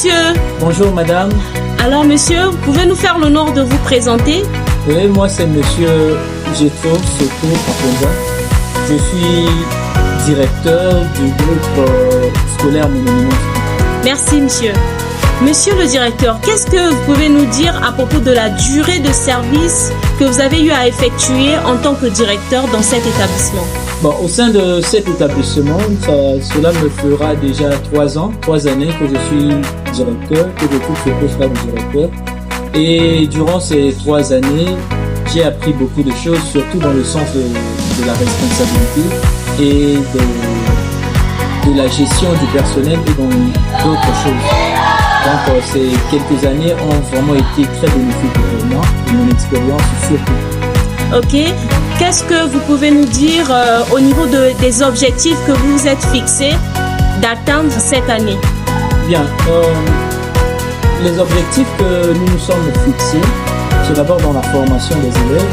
monsieur. Bonjour madame. Alors monsieur, pouvez nous faire l'honneur de vous présenter? Oui, moi c'est monsieur Jetro Soto Aponza. Je suis directeur du groupe scolaire Monéminence. Merci monsieur. Monsieur le directeur, qu'est-ce que vous pouvez nous dire à propos de la durée de service que vous avez eu à effectuer en tant que directeur dans cet établissement? Bon, au sein de cet établissement, cela me fera déjà 3 années que je suis directeur, que j'occupe ce poste-là de directeur. Et durant ces 3 années, j'ai appris beaucoup de choses, surtout dans le sens de la responsabilité et de la gestion du personnel et dans d'autres choses. Donc ces quelques années ont vraiment été très bénéfiques pour moi et mon expérience surtout. Ok. Qu'est-ce que vous pouvez nous dire au niveau des objectifs que vous vous êtes fixés d'atteindre cette année? Bien. Les objectifs que nous nous sommes fixés, c'est d'abord dans la formation des élèves,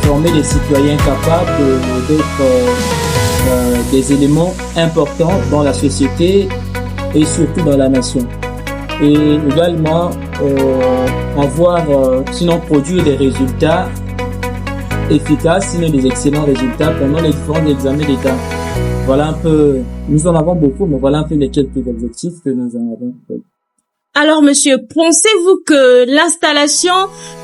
former des citoyens capables d'être des éléments importants dans la société et surtout dans la nation. Et également sinon produire des résultats efficaces, sinon des excellents résultats pendant les différents examens d'État. Voilà un peu, nous en avons beaucoup, mais voilà un peu les quelques objectifs que nous en avons. Alors monsieur, pensez-vous que l'installation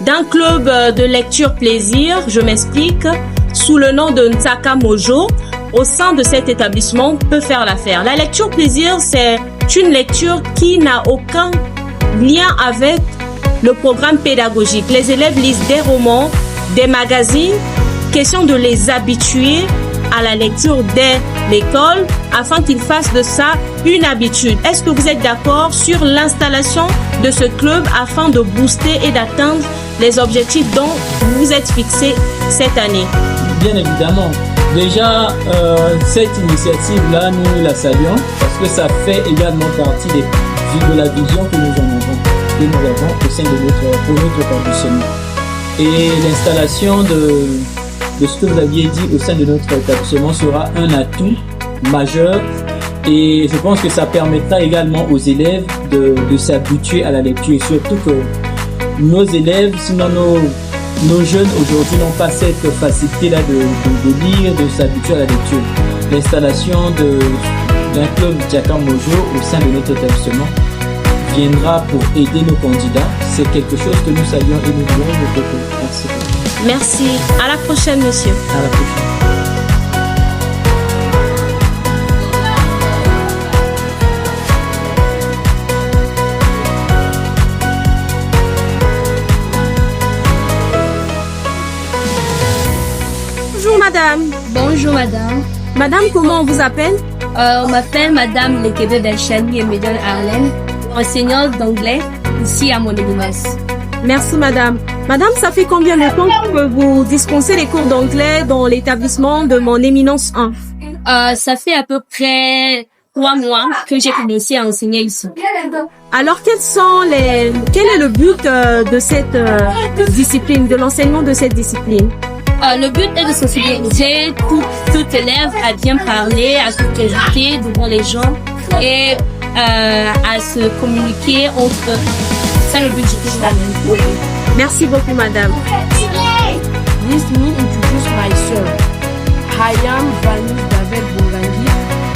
d'un club de lecture plaisir, je m'explique, sous le nom de Ntsaka Mojo, au sein de cet établissement peut faire l'affaire? La lecture plaisir, c'est une lecture qui n'a aucun lien avec le programme pédagogique. Les élèves lisent des romans, des magazines, question de les habituer à la lecture dès l'école afin qu'ils fassent de ça une habitude. Est-ce que vous êtes d'accord sur l'installation de ce club afin de booster et d'atteindre les objectifs dont vous vous êtes fixés cette année? Bien évidemment. Déjà, cette initiative-là, nous la saluons parce que ça fait également partie de la vision que nous avons au sein de notre établissement. Et l'installation de ce que vous aviez dit au sein de notre établissement sera un atout majeur et je pense que ça permettra également aux élèves de s'habituer à la lecture et surtout que nos élèves, sinon nos jeunes aujourd'hui n'ont pas cette facilité-là de lire, de s'habituer à la lecture. L'installation d'un club Ntsaka Mojo au sein de notre établissement viendra pour aider nos candidats. C'est quelque chose que nous saluons et nous voulons vous proposer. Merci. Merci. À la prochaine, monsieur. À la prochaine. Bonjour madame. Bonjour madame. Madame, comment on vous appelle? On m'appelle madame Lekebe Belchani et Médiane Arlène, enseignante d'anglais ici à Monéminence. Merci madame. Madame, ça fait combien de temps que vous dispensez les cours d'anglais dans l'établissement de Monéminence 1? Ça fait à peu près 3 mois que j'ai commencé à enseigner ici. Alors quel est le but de cette discipline, de l'enseignement de cette discipline? Le but est de sensibiliser tout élève à bien parler, à se présenter devant les gens et à se communiquer entre. C'est le but de la même. Merci beaucoup, madame. Let me introduce myself. I am Vanis David Bongangi.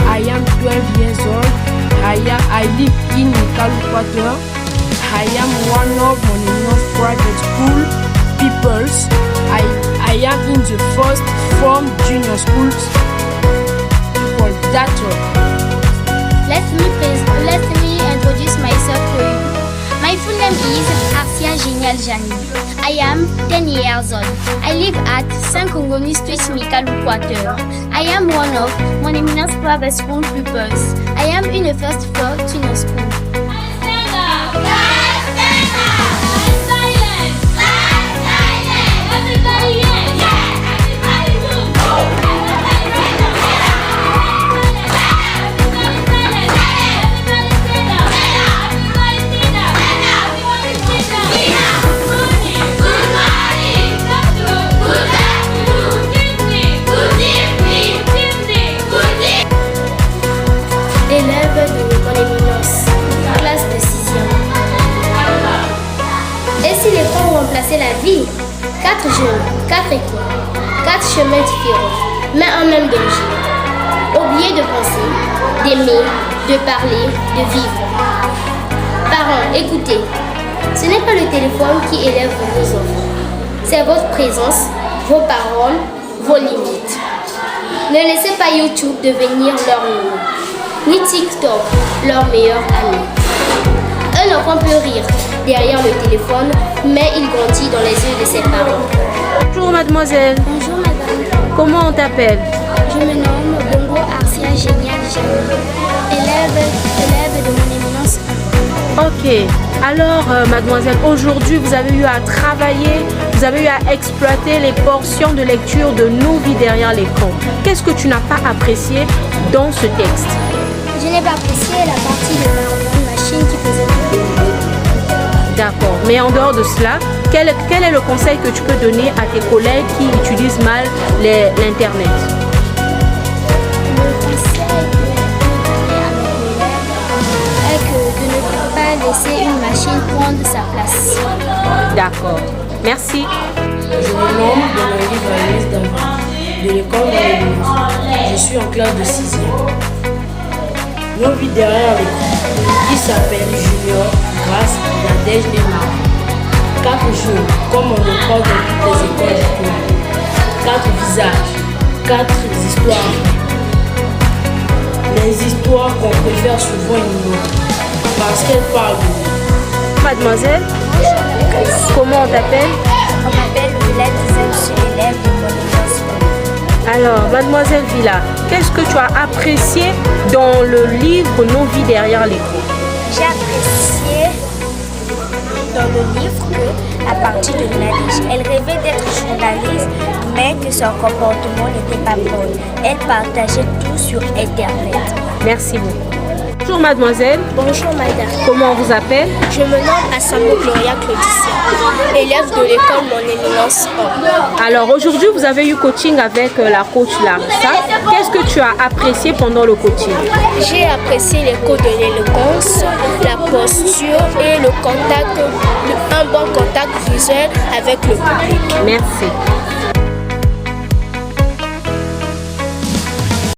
I am 12 years old. I live in Mikalu. I am one of Monéminence private school pupils. I am in the first form junior schools. That's all. Let me introduce myself to you. My full name is Arsia Génial Jani. I am 10 years old. I live at Saint-Congoni Street, Mikalu Quarter. I am one of Monéminence private school pupils. I am in the first floor junior school. Élèves de Monéminence. 4 écoles, 4 chemins différents, mais un même danger. Oubliez de penser, d'aimer, de parler, de vivre. Parents, écoutez, ce n'est pas le téléphone qui élève vos enfants, c'est votre présence, vos paroles, vos limites. Ne laissez pas YouTube devenir leur ami, ni TikTok leur meilleur ami. Un enfant peut rire derrière le téléphone, mais il grandit dans les yeux de ses parents. Bonjour mademoiselle, Bonjour madame, comment on t'appelle? je me nomme Bongo Arcia Génial Jani, élève de mon éminence. Ok, alors mademoiselle, aujourd'hui vous avez eu à travailler, vous avez eu à exploiter les portions de lecture de Nos vies derrière l'écran. Qu'est-ce que tu n'as pas apprécié dans ce texte? Je n'ai pas apprécié la partie de la machine qui faisait tout. D'accord, mais en dehors de cela, quel est le conseil que tu peux donner à tes collègues qui utilisent mal l'Internet? Le conseil que je peux donner à mes collègues est que de ne pas laisser une machine prendre sa place. D'accord, merci. Je me nomme Bonangi Valise David, de l'école Monélinos. Je suis en classe de 6e. Nos vies derrière l'écran, qui s'appelle Junior, Grâce, Nadège et Marie. 4 jours, comme on le croit dans toutes les écoles du pays. 4 visages, 4 histoires. Les histoires qu'on préfère souvent ignorer, parce qu'elles parlent de nous. Mademoiselle, comment on t'appelle? On m'appelle Villa Dizem, je suis élève de mon émission. Alors, mademoiselle Villa, qu'est-ce que tu as apprécié dans le livre Nos vies derrière l'écran? J'ai apprécié dans le livre que, à partir de Nadège, elle rêvait d'être journaliste, mais que son comportement n'était pas bon. Elle partageait tout sur Internet. Merci beaucoup. Bonjour mademoiselle, Bonjour madame, comment on vous appelle? je me nomme Assambo Gloria Claudicia, élève de l'école Mon Éminence 1. Alors aujourd'hui vous avez eu coaching avec la coach Larissa. Qu'est-ce que tu as apprécié pendant le coaching? J'ai apprécié les cours de l'éloquence, la posture et le contact, un bon contact visuel avec le public. Merci.